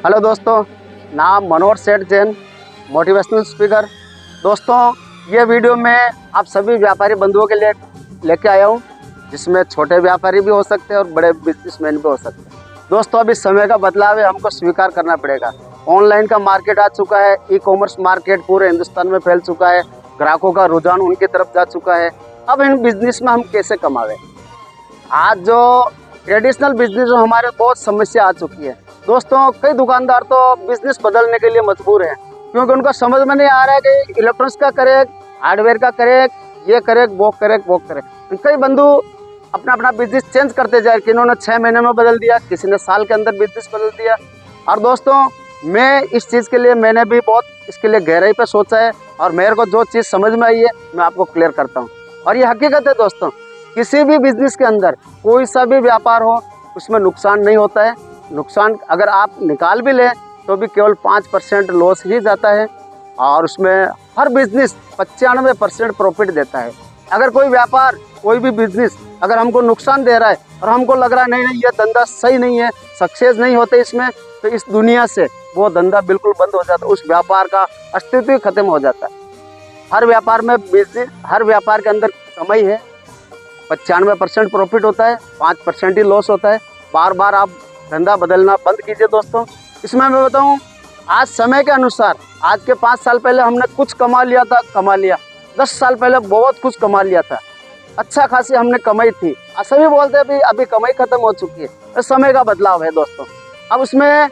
Hello दोस्तों, नाम मनोहर सेठ जैन, मोटिवेशनल स्पीकर। दोस्तों, ये वीडियो मैं आप सभी व्यापारी बंधुओं के लिए लेके आया हूँ, जिसमें छोटे व्यापारी भी हो सकते हैं और बड़े बिजनेसमैन भी हो सकते हैं। दोस्तों, अभी समय का बदलाव है, हमको स्वीकार करना पड़ेगा। ऑनलाइन का मार्केट आ चुका है, ई कॉमर्स मार्केट पूरे हिंदुस्तान में फैल चुका है, ग्राहकों का रुझान उनकी तरफ जा चुका है। अब इन बिजनेस में हम कैसे कमावे? आज जो ट्रेडिशनल बिजनेस जो हमारे बहुत समस्या आ चुकी है दोस्तों। कई दुकानदार तो बिजनेस बदलने के लिए मजबूर हैं, क्योंकि उनको समझ में नहीं आ रहा है कि इलेक्ट्रॉनिक्स का करे, हार्डवेयर का करे, ये करे, वो करे, वो करे। कई बंधु अपना अपना बिजनेस चेंज करते जा रहे, किन्होंने 6 महीने में बदल दिया, किसी ने साल के अंदर बिजनेस बदल दिया। और दोस्तों, मैं इस चीज़ के लिए मैंने भी बहुत इसके लिए गहराई पर सोचा है, और मेरे को जो चीज़ समझ में आई है मैं आपको क्लियर करता हूँ। और ये हकीकत है दोस्तों, किसी भी बिजनेस के अंदर कोई सा भी व्यापार हो, उसमें नुकसान नहीं होता है। नुकसान अगर आप निकाल भी लें तो भी केवल 5% लॉस ही जाता है, और उसमें हर बिजनेस 95% प्रॉफिट देता है। अगर कोई व्यापार, कोई भी बिजनेस अगर हमको नुकसान दे रहा है और हमको लग रहा है नहीं ये धंधा सही नहीं है, सक्सेस नहीं होते इसमें, तो इस दुनिया से वो धंधा बिल्कुल बंद हो जाता है, उस व्यापार का अस्तित्व खत्म हो जाता है। हर व्यापार में बिजनेस, हर व्यापार के अंदर कमाई है, 95% प्रॉफिट होता है, 5% ही लॉस होता है। बार बार आप धंधा बदलना बंद कीजिए दोस्तों। इसमें मैं बताऊं, आज समय के अनुसार, आज के 5 साल पहले हमने कुछ कमा लिया था, कमा लिया। 10 साल पहले बहुत कुछ कमा लिया था, अच्छा खासी हमने कमाई थी। सभी बोलते हैं अभी कमाई खत्म हो चुकी है, तो समय का बदलाव है दोस्तों। अब उसमें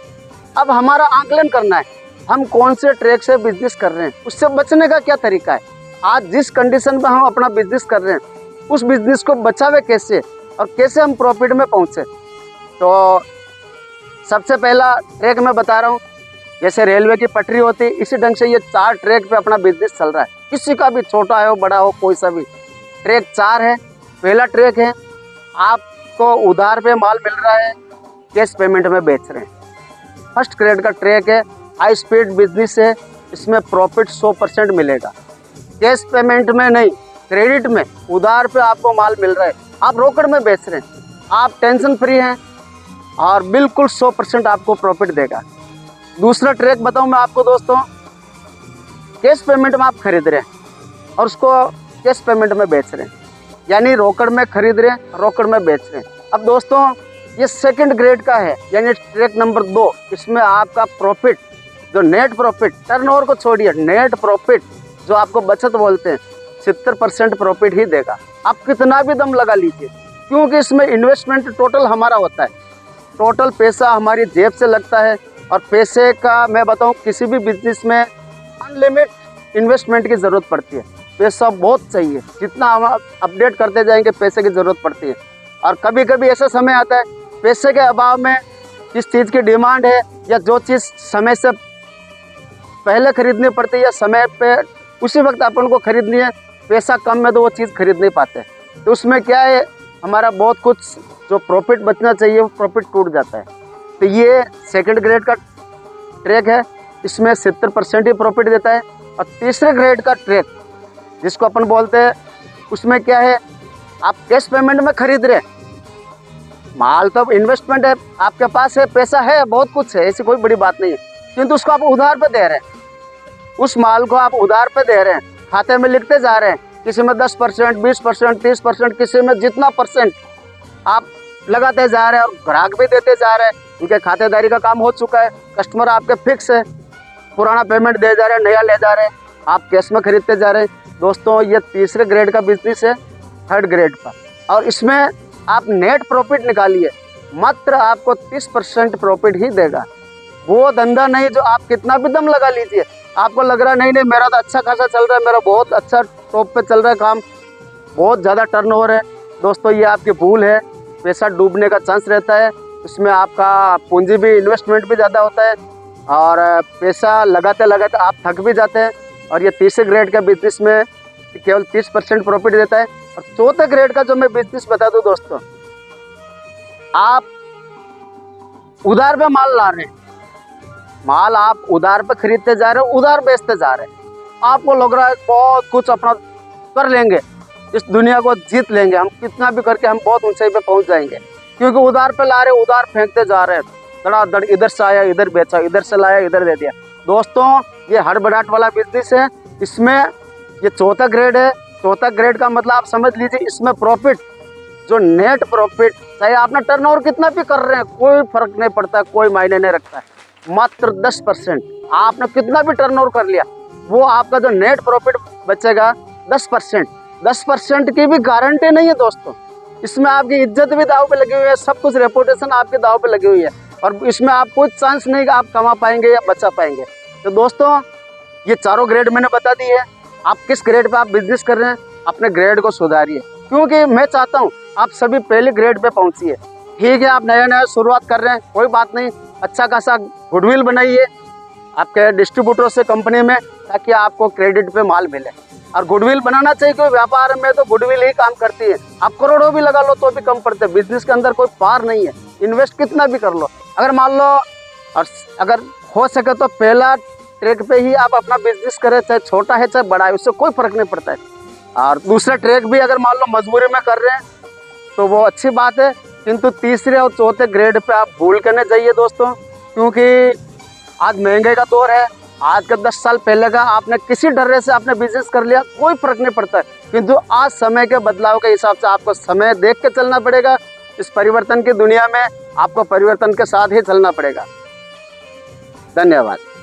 अब हमारा आंकलन करना है, हम कौन से ट्रैक से बिजनेस कर रहे हैं, उससे बचने का क्या तरीका है। आज जिस कंडीशन पर हम अपना बिजनेस कर रहे हैं, उस बिजनेस को बचावे कैसे और कैसे हम प्रॉफिट में पहुंचे। तो सबसे पहला ट्रैक मैं बता रहा हूँ, जैसे रेलवे की पटरी होती है, इसी ढंग से ये 4 ट्रैक पे अपना बिजनेस चल रहा है। किसी का भी, छोटा हो बड़ा हो, कोई सा भी, ट्रैक 4 है। पहला ट्रैक है, आपको उधार पे माल मिल रहा है, कैश पेमेंट में बेच रहे हैं। फर्स्ट ग्रेड का ट्रैक है, हाई स्पीड बिजनेस है, इसमें प्रॉफिट 100% मिलेगा। कैश पेमेंट में नहीं, क्रेडिट में, उधार पे आपको माल मिल रहा है, आप रोकड़ में बेच रहे हैं, आप टेंशन फ्री हैं और बिल्कुल 100% आपको प्रॉफिट देगा। दूसरा ट्रैक बताऊं मैं आपको दोस्तों, कैश पेमेंट में आप खरीद रहे हैं और उसको कैश पेमेंट में बेच रहे हैं, यानी रोकड़ में खरीद रहे हैं, रोकड़ में बेच रहे हैं। अब दोस्तों, ये सेकंड ग्रेड का है, यानी ट्रैक नंबर 2। इसमें आपका प्रॉफिट, जो नेट प्रॉफिट, टर्नओवर को छोड़िए, नेट प्रॉफिट जो आपको बचत बोलते हैं, 70% प्रॉफिट ही देगा। आप कितना भी दम लगा लीजिए, क्योंकि इसमें इन्वेस्टमेंट टोटल हमारा होता है, टोटल पैसा हमारी जेब से लगता है। और पैसे का मैं बताऊं, किसी भी बिजनेस में अनलिमिटेड इन्वेस्टमेंट की ज़रूरत पड़ती है। पैसा बहुत चाहिए, जितना हम अपडेट करते जाएंगे पैसे की ज़रूरत पड़ती है। और कभी कभी ऐसा समय आता है, पैसे के अभाव में जिस चीज़ की डिमांड है, या जो चीज़ समय से पहले खरीदनी पड़ती है, या समय पे उसी वक्त अपन को खरीदनी है, पैसा कम में तो वो चीज़ खरीद नहीं पाते। तो उसमें क्या है, हमारा बहुत कुछ जो प्रॉफिट बचना चाहिए वो प्रॉफिट टूट जाता है। तो ये सेकंड ग्रेड का ट्रैक है, इसमें 70% ही प्रॉफिट देता है। और तीसरे ग्रेड का ट्रैक, जिसको अपन बोलते हैं, उसमें क्या है, आप कैश पेमेंट में खरीद रहे हैं, माल तो इन्वेस्टमेंट है, आपके पास है, पैसा है, बहुत कुछ है, ऐसी कोई बड़ी बात नहीं है, किंतु उसको आप उधार पे दे रहे हैं। उस माल को आप उधार पे दे रहे हैं, खाते में लिखते जा रहे हैं, किसी में 10%, 20%, 30%, किसी में जितना परसेंट आप लगाते जा रहे हैं, और ग्राहक भी देते जा रहे हैं, उनके खातेदारी का काम हो चुका है, कस्टमर आपके फिक्स है, पुराना पेमेंट दे जा रहे हैं, नया ले जा रहे हैं, आप कैश में खरीदते जा रहे हैं। दोस्तों, ये तीसरे ग्रेड का बिजनेस है, थर्ड ग्रेड का। और इसमें आप नेट प्रॉफिट निकालिए, मात्र आपको 30% प्रॉफिट ही देगा। वो धंधा नहीं जो आप कितना भी दम लगा लीजिए, आपको लग रहा है नहीं मेरा तो अच्छा खासा चल रहा है, मेरा बहुत अच्छा टॉप पे चल रहा है काम, बहुत ज़्यादा टर्नओवर है। दोस्तों, ये आपकी भूल है, पैसा डूबने का चांस रहता है। इसमें आपका पूंजी भी, इन्वेस्टमेंट भी ज़्यादा होता है, और पैसा लगाते लगाते आप थक भी जाते हैं। और ये तीसरे ग्रेड का बिजनेस में केवल 30% प्रॉफिट देता है। और चौथे ग्रेड का जो मैं बिजनेस बता दूं दोस्तों, आप उधार पे माल ला रहे हैं, माल आप उधार पे खरीदते जा रहे हो, उधार बेचते जा रहे हैं, आपको लग रहा है बहुत कुछ अपना कर लेंगे, इस दुनिया को जीत लेंगे हम, कितना भी करके हम बहुत ऊंचाई पे पहुंच जाएंगे, क्योंकि उधार पे ला रहे, उधार फेंकते जा रहे हैं। धड़ाधड़ इधर से आया इधर बेचा, इधर से लाया इधर दे दिया। दोस्तों ये हड़बड़ाहट वाला बिजनेस है, इसमें ये चौथा ग्रेड है। चौथा ग्रेड का मतलब आप समझ लीजिए, इसमें प्रॉफिट जो नेट प्रॉफिट, चाहे आपने टर्नओवर कितना भी कर रहे हैं कोई फर्क नहीं पड़ता, कोई मायने नहीं रखता है। मात्र 10% आपने कितना भी टर्नओवर कर लिया, वो आपका जो नेट प्रॉफिट बचेगा 10%। 10% की भी गारंटी नहीं है दोस्तों। इसमें आपकी इज्जत भी दाव पे लगी हुई है, सब कुछ रेपुटेशन आपके दाव पे लगी हुई है, और इसमें आप कोई चांस नहीं कि आप कमा पाएंगे या बचा पाएंगे। तो दोस्तों ये चारों ग्रेड मैंने बता दी है। आप किस ग्रेड पे आप बिजनेस कर रहे हैं, अपने ग्रेड को सुधारिए, क्योंकि मैं चाहता हूँ आप सभी पहले ग्रेड पे पहुंचिए। ठीक है, आप नया नया शुरुआत कर रहे हैं, कोई बात नहीं, अच्छा खासा गुडविल बनाइए आपके डिस्ट्रीब्यूटरों से कंपनी में, ताकि आपको क्रेडिट पे माल मिले। और गुडविल बनाना चाहिए, क्योंकि व्यापार में तो गुडविल ही काम करती है। आप करोड़ों भी लगा लो तो भी कम पड़ते, बिजनेस के अंदर कोई पार नहीं है। इन्वेस्ट कितना भी कर लो, अगर मान लो, और अगर हो सके तो पहला ट्रैक पे ही आप अपना बिजनेस करें, चाहे छोटा है चाहे बड़ा है, उससे कोई फर्क नहीं पड़ता है। और दूसरा ट्रैक भी अगर मान लो मजबूरी में कर रहे हैं तो वो अच्छी बात है, किंतु तीसरे और चौथे ग्रेड पे आप भूल करने जाइए दोस्तों, क्योंकि आज महंगाई का दौर है। आज का 10 साल पहले का आपने किसी डर्रे से आपने बिजनेस कर लिया, कोई फर्क नहीं पड़ता है, किंतु आज समय के बदलाव के हिसाब से आपको समय देख के चलना पड़ेगा। इस परिवर्तन की दुनिया में आपको परिवर्तन के साथ ही चलना पड़ेगा। धन्यवाद।